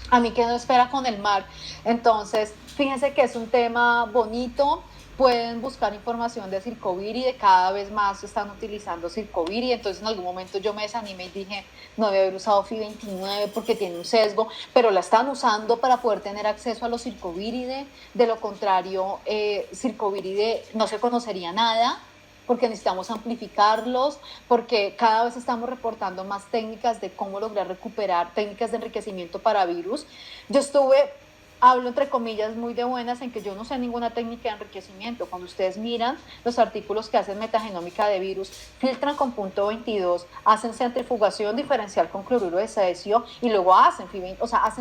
a mí que no espera con el mar. Entonces, fíjense que es un tema bonito. Pueden buscar información de Circoviri, cada vez más están utilizando Circoviri. Entonces, en algún momento yo me desanimé y dije, no debe haber usado FI29 porque tiene un sesgo, pero la están usando para poder tener acceso a los Circoviride. De lo contrario, Circoviride no se conocería nada, porque necesitamos amplificarlos, porque cada vez estamos reportando más técnicas de cómo lograr recuperar, técnicas de enriquecimiento para virus. Yo hablo entre comillas muy de buenas en que yo no sé ninguna técnica de enriquecimiento. Cuando ustedes miran los artículos que hacen metagenómica de virus, filtran con punto 22, hacen centrifugación diferencial con cloruro de cesio y luego hacen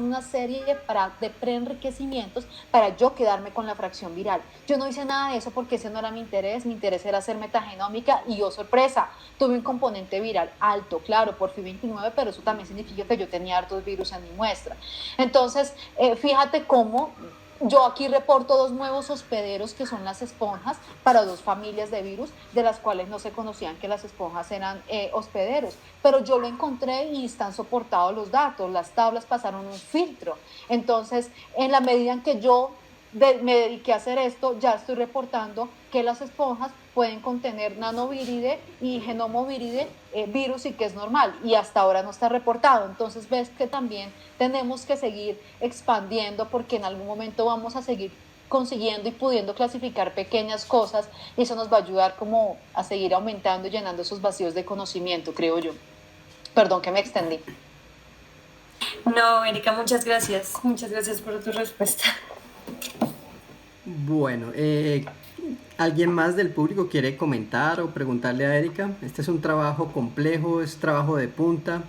una serie de preenriquecimientos para yo quedarme con la fracción viral. Yo no hice nada de eso porque ese no era mi interés era hacer metagenómica y sorpresa, tuve un componente viral alto, claro, por FI29, pero eso también significa que yo tenía hartos virus en mi muestra. Entonces, fíjate cómo yo aquí reporto 2 nuevos hospederos que son las esponjas para 2 familias de virus, de las cuales no se conocían que las esponjas eran hospederos, pero yo lo encontré y están soportados los datos, las tablas pasaron un filtro. Entonces, en la medida en que yo me dediqué a hacer esto, ya estoy reportando que las esponjas pueden contener nanoviride y genomoviride virus y que es normal, y hasta ahora no está reportado. Entonces ves que también tenemos que seguir expandiendo porque en algún momento vamos a seguir consiguiendo y pudiendo clasificar pequeñas cosas y eso nos va a ayudar como a seguir aumentando y llenando esos vacíos de conocimiento, creo yo. Perdón que me extendí. No, Erika, muchas gracias por tu respuesta. Bueno, ¿alguien más del público quiere comentar o preguntarle a Erika? Este es un trabajo complejo, es trabajo de punta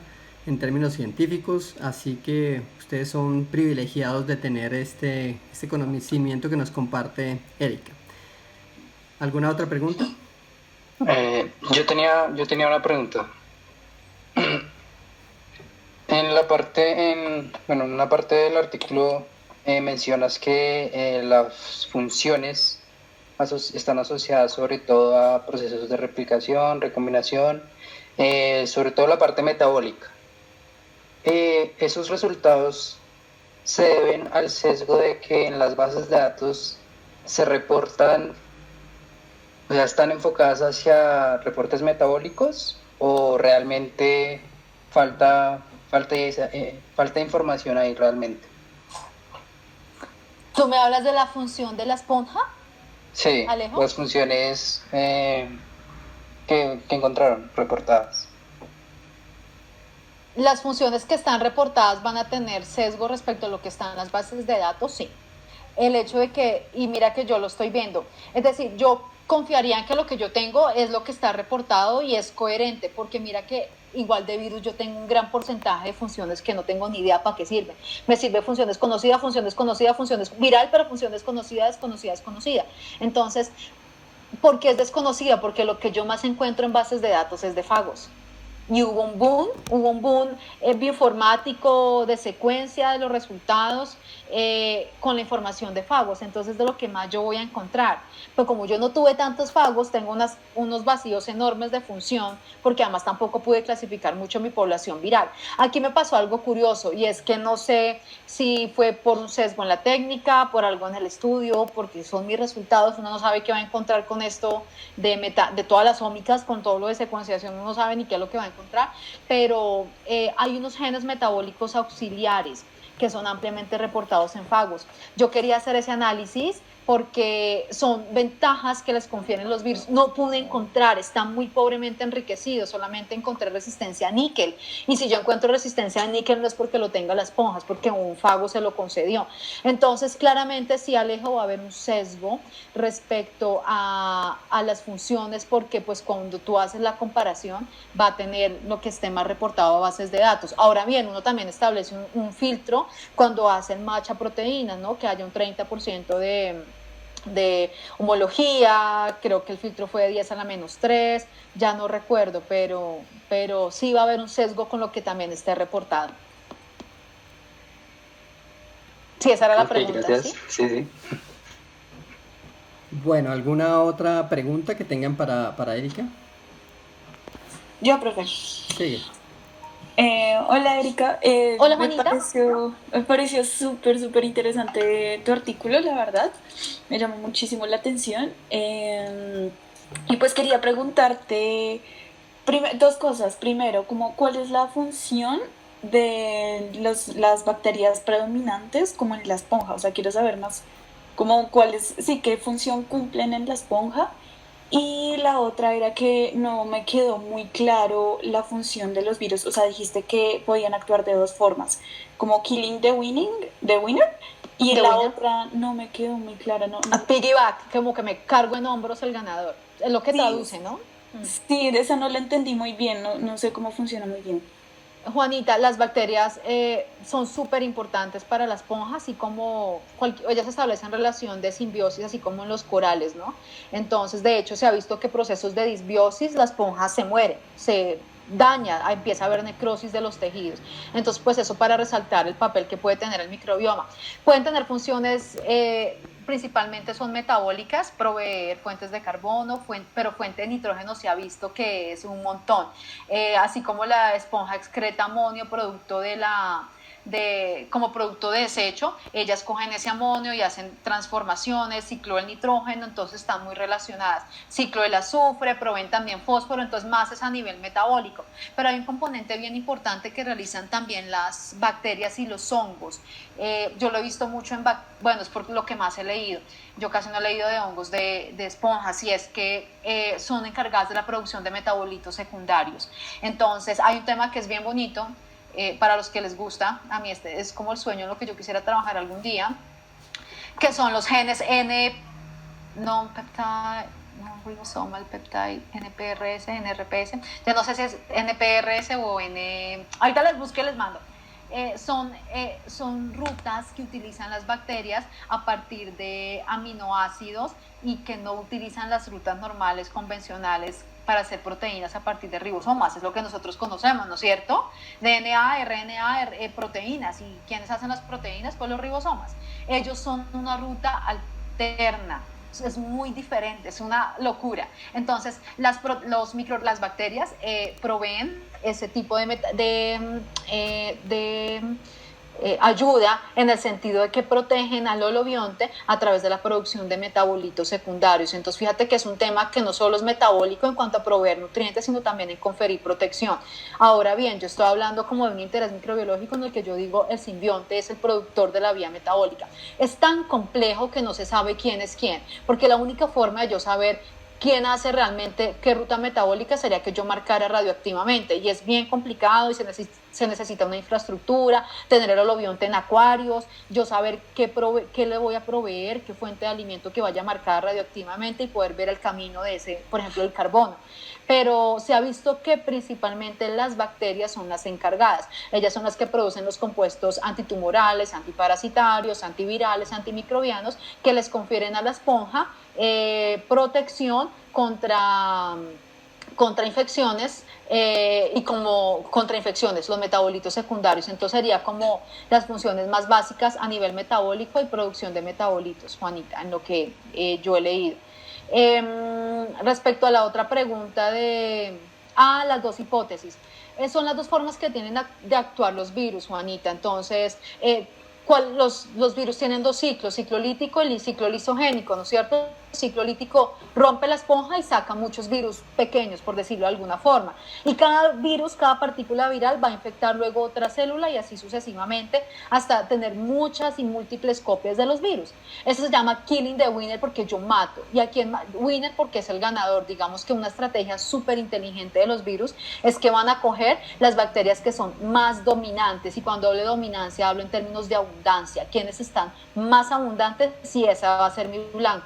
en términos científicos, así que ustedes son privilegiados de tener este conocimiento que nos comparte Erika. ¿Alguna otra pregunta? Yo tenía una pregunta. En una parte del artículo mencionas que las funciones están asociadas sobre todo a procesos de replicación, recombinación, sobre todo la parte metabólica. Esos resultados se deben al sesgo de que en las bases de datos se reportan, o sea, están enfocadas hacia reportes metabólicos o realmente falta información ahí realmente. ¿Tú me hablas de la función de la esponja? Sí, Alejo. Las funciones que encontraron reportadas. Las funciones que están reportadas van a tener sesgo respecto a lo que está en las bases de datos, sí. El hecho de que, y mira que yo lo estoy viendo, es decir, yo confiaría en que lo que yo tengo es lo que está reportado y es coherente, porque mira que igual de virus yo tengo un gran porcentaje de funciones que no tengo ni idea para qué sirven. Me sirve funciones conocidas, funciones viral, pero funciones conocidas, desconocida. Entonces, ¿por qué es desconocida? Porque lo que yo más encuentro en bases de datos es de fagos. Y hubo un boom bioinformático de secuencia de los resultados con la información de fagos. Entonces, de lo que más yo voy a encontrar. Pero como yo no tuve tantos fagos, tengo unos vacíos enormes de función, porque además tampoco pude clasificar mucho mi población viral. Aquí me pasó algo curioso, y es que no sé si fue por un sesgo en la técnica, por algo en el estudio, porque son mis resultados, uno no sabe qué va a encontrar con esto de todas las ómicas, con todo lo de secuenciación, uno no sabe ni qué es lo que va a encontrar, pero hay unos genes metabólicos auxiliares que son ampliamente reportados en fagos. Yo quería hacer ese análisis, porque son ventajas que les confieren los virus. No pude encontrar, está muy pobremente enriquecido, solamente encontré resistencia a níquel. Y si yo encuentro resistencia a níquel no es porque lo tenga la esponja, es porque un fago se lo concedió. Entonces, claramente sí, Alejo, va a haber un sesgo respecto a las funciones, porque pues cuando tú haces la comparación va a tener lo que esté más reportado a bases de datos. Ahora bien, uno también establece un filtro cuando hacen match a proteínas, ¿no? Que haya un 30% de homología, creo que el filtro fue de 10 a la -3, ya no recuerdo, pero sí va a haber un sesgo con lo que también esté reportado. Sí, esa era la pregunta, gracias. ¿sí? Sí. Bueno, ¿alguna otra pregunta que tengan para Erika? Yo, profe. Sí. Hola, Erika. Hola, Juanita. Me pareció súper interesante tu artículo, la verdad. Me llamó muchísimo la atención. Y pues quería preguntarte dos cosas. Primero, como cuál es la función de las bacterias predominantes como en la esponja. O sea, quiero saber más como qué función cumplen en la esponja. Y la otra era que no me quedó muy claro la función de los virus. O sea, dijiste que podían actuar de dos formas, como killing the winner, y The la winner. otra no me quedó muy clara. A piggyback, como que me cargo en hombros el ganador. Es lo que Sí, traduce, ¿no? sí, de esa no la entendí muy bien, no sé cómo funciona muy bien. Juanita, las bacterias son súper importantes para la esponja, así como ellas establecen relación de simbiosis, así como en los corales, ¿no? Entonces, de hecho, se ha visto que procesos de disbiosis, la esponja se muere, se daña, empieza a haber necrosis de los tejidos. Entonces, pues eso para resaltar el papel que puede tener el microbioma. Pueden tener funciones, principalmente son metabólicas, proveer fuentes de carbono, pero fuente de nitrógeno se ha visto que es un montón. Así como la esponja excreta amonio como producto de desecho, ellas cogen ese amonio y hacen transformaciones, ciclo del nitrógeno, entonces están muy relacionadas. Ciclo del azufre, proveen también fósforo, entonces más es a nivel metabólico. Pero hay un componente bien importante que realizan también las bacterias y los hongos. Yo lo he visto mucho bueno, es por lo que más he leído. Yo casi no he leído de hongos de esponjas, y es que son encargadas de la producción de metabolitos secundarios. Entonces hay un tema que es bien bonito, para los que les gusta, a mí este es como el sueño en lo que yo quisiera trabajar algún día, que son los genes non-peptide, ribosomal peptide, NPRS, NRPS, ya no sé si es NPRS o ahorita les busco y les mando. Son rutas que utilizan las bacterias a partir de aminoácidos y que no utilizan las rutas normales, convencionales, para hacer proteínas a partir de ribosomas. Es lo que nosotros conocemos, ¿no es cierto? DNA, RNA, proteínas. ¿Y quiénes hacen las proteínas? Pues los ribosomas. Ellos son una ruta alterna. Es muy diferente, es una locura. Entonces, las bacterias proveen ese tipo de ayuda, en el sentido de que protegen al holobionte a través de la producción de metabolitos secundarios. Entonces, fíjate que es un tema que no solo es metabólico en cuanto a proveer nutrientes, sino también en conferir protección. Ahora bien, yo estoy hablando como de un interés microbiológico en el que yo digo el simbionte es el productor de la vía metabólica. Es tan complejo que no se sabe quién es quién, porque la única forma de yo saber quién hace realmente qué ruta metabólica sería que yo marcara radioactivamente, y es bien complicado y se necesita una infraestructura, tener el holobionte en acuarios, yo saber qué le voy a proveer, qué fuente de alimento que vaya marcada radioactivamente, y poder ver el camino de ese, por ejemplo, el carbono. Pero se ha visto que principalmente las bacterias son las encargadas. Ellas son las que producen los compuestos antitumorales, antiparasitarios, antivirales, antimicrobianos, que les confieren a la esponja protección contra infecciones, y como contrainfecciones, los metabolitos secundarios. Entonces sería como las funciones más básicas a nivel metabólico y producción de metabolitos, Juanita, en lo que yo he leído. Respecto a la otra pregunta las dos hipótesis. Son las dos formas que tienen de actuar los virus, Juanita. Entonces, los virus tienen dos ciclos, ciclo lítico y ciclo lisogénico, ¿no es cierto? El ciclo lítico rompe la esponja y saca muchos virus pequeños, por decirlo de alguna forma. Y cada virus, cada partícula viral va a infectar luego otra célula y así sucesivamente hasta tener muchas y múltiples copias de los virus. Eso se llama killing the winner porque yo mato. Y aquí en winner porque es el ganador. Digamos que una estrategia súper inteligente de los virus es que van a coger las bacterias que son más dominantes. Y cuando hablo de dominancia hablo en términos de abundancia. ¿Quiénes están más abundantes? Si esa va a ser mi blanco.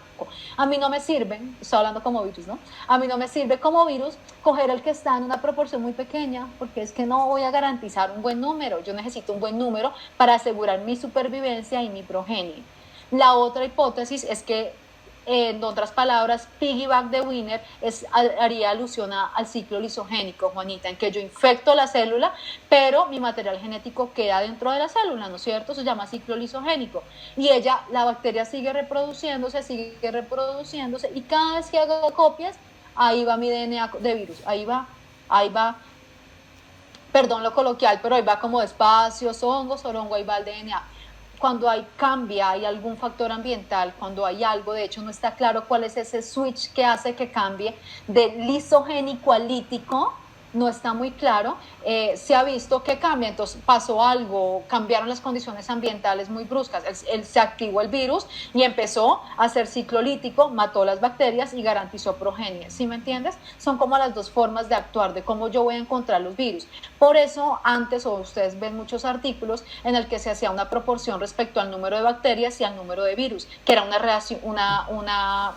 A mí no me sirven, estoy hablando como virus, ¿no? A mí no me sirve como virus coger el que está en una proporción muy pequeña, porque es que no voy a garantizar un buen número. Yo necesito un buen número para asegurar mi supervivencia y mi progenie. La otra hipótesis es que, en otras palabras, piggyback the winner haría alusión al ciclo lisogénico, Juanita, en que yo infecto la célula, pero mi material genético queda dentro de la célula, ¿no es cierto? Se llama ciclo lisogénico. Y la bacteria sigue reproduciéndose, y cada vez que haga copias, ahí va mi DNA de virus, ahí va, perdón lo coloquial, pero ahí va como despacio, sorongo, ahí va el DNA. Cuando hay algún factor ambiental, cuando hay algo, de hecho no está claro cuál es ese switch que hace que cambie de lisogénico a lítico, no está muy claro, se ha visto que cambia, entonces pasó algo, cambiaron las condiciones ambientales muy bruscas, se activó el virus y empezó a hacer ciclo lítico, mató las bacterias y garantizó progenie, ¿sí me entiendes? Son como las dos formas de actuar, de cómo yo voy a encontrar los virus. Por eso antes, o ustedes ven muchos artículos en el que se hacía una proporción respecto al número de bacterias y al número de virus, que era una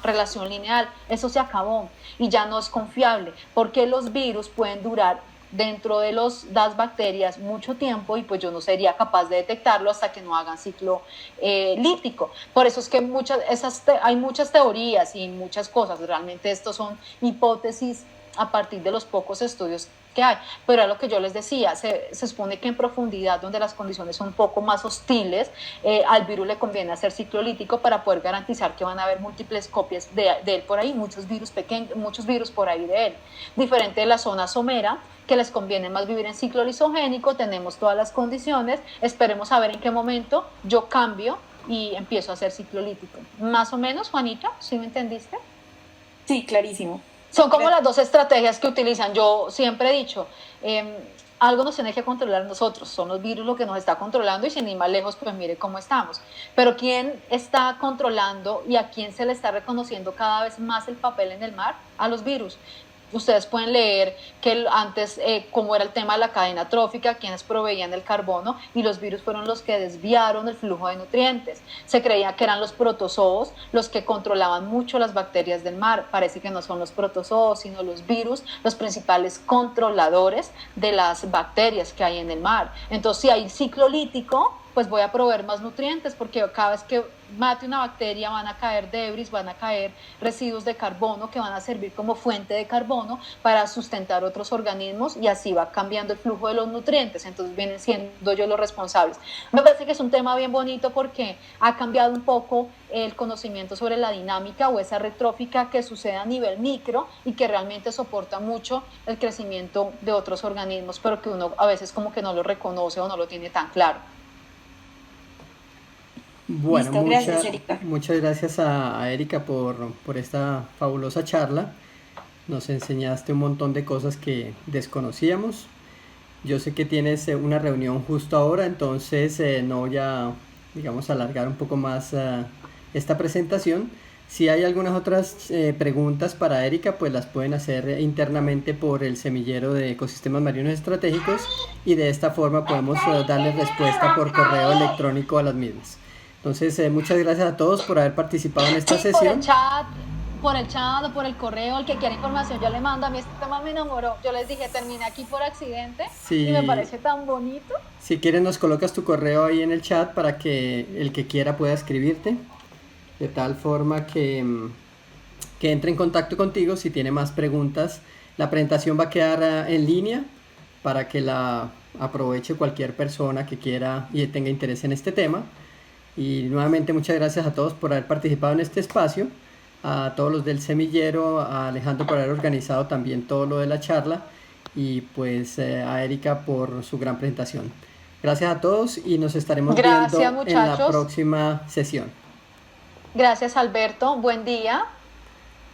relación lineal. Eso se acabó y ya no es confiable, porque los virus pueden durar dentro de las bacterias mucho tiempo y pues yo no sería capaz de detectarlo hasta que no hagan ciclo lítico. Por eso es que hay muchas teorías y muchas cosas, realmente estos son hipótesis a partir de los pocos estudios que hay, pero a lo que yo les decía, se supone que en profundidad, donde las condiciones son un poco más hostiles, al virus le conviene hacer ciclo lítico para poder garantizar que van a haber múltiples copias de él por ahí, muchos virus por ahí de él, diferente de la zona somera, que les conviene más vivir en ciclo lisogénico. Tenemos todas las condiciones, esperemos a ver en qué momento yo cambio y empiezo a hacer ciclo lítico. Más o menos, Juanita, ¿sí me entendiste? Sí, clarísimo. Son como las dos estrategias que utilizan. Yo siempre he dicho, algo nos tiene que controlar nosotros, son los virus lo que nos está controlando y sin ir más lejos, pues mire cómo estamos. Pero ¿quién está controlando y a quién se le está reconociendo cada vez más el papel en el mar? A los virus. Ustedes pueden leer que antes, cómo era el tema de la cadena trófica, quienes proveían el carbono, y los virus fueron los que desviaron el flujo de nutrientes. Se creía que eran los protozoos los que controlaban mucho las bacterias del mar. Parece que no son los protozoos, sino los virus, los principales controladores de las bacterias que hay en el mar. Entonces, si hay ciclo lítico, pues voy a proveer más nutrientes, porque cada vez que mate una bacteria van a caer debris, van a caer residuos de carbono que van a servir como fuente de carbono para sustentar otros organismos, y así va cambiando el flujo de los nutrientes. Entonces vienen siendo ellos los responsables. Me parece que es un tema bien bonito porque ha cambiado un poco el conocimiento sobre la dinámica o esa red trófica que sucede a nivel micro y que realmente soporta mucho el crecimiento de otros organismos, pero que uno a veces como que no lo reconoce o no lo tiene tan claro. Bueno, Listo, gracias, Erika. Muchas gracias a Erika por esta fabulosa charla. Nos enseñaste un montón de cosas que desconocíamos. Yo sé que tienes una reunión justo ahora, entonces no voy a, digamos, alargar un poco más esta presentación. Si hay algunas otras preguntas para Erika, pues las pueden hacer internamente por el semillero de ecosistemas marinos estratégicos, y de esta forma podemos darles respuesta por correo electrónico a las mismas. Entonces, muchas gracias a todos por haber participado en esta sesión. Por el chat o por el correo, el que quiera información, yo le mando. A mí este tema me enamoró. Yo les dije, terminé aquí por accidente, sí. Y me parece tan bonito. Si quieres, nos colocas tu correo ahí en el chat para que el que quiera pueda escribirte, de tal forma que entre en contacto contigo si tiene más preguntas. La presentación va a quedar en línea para que la aproveche cualquier persona que quiera y tenga interés en este tema. Y nuevamente muchas gracias a todos por haber participado en este espacio, a todos los del semillero, a Alejandro por haber organizado también todo lo de la charla, y pues a Erika por su gran presentación. Gracias a todos y nos estaremos Gracias, viendo en la muchachos. próxima sesión. Gracias, Alberto. Buen día.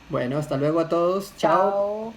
Bueno, hasta luego a todos. Chao. Chao.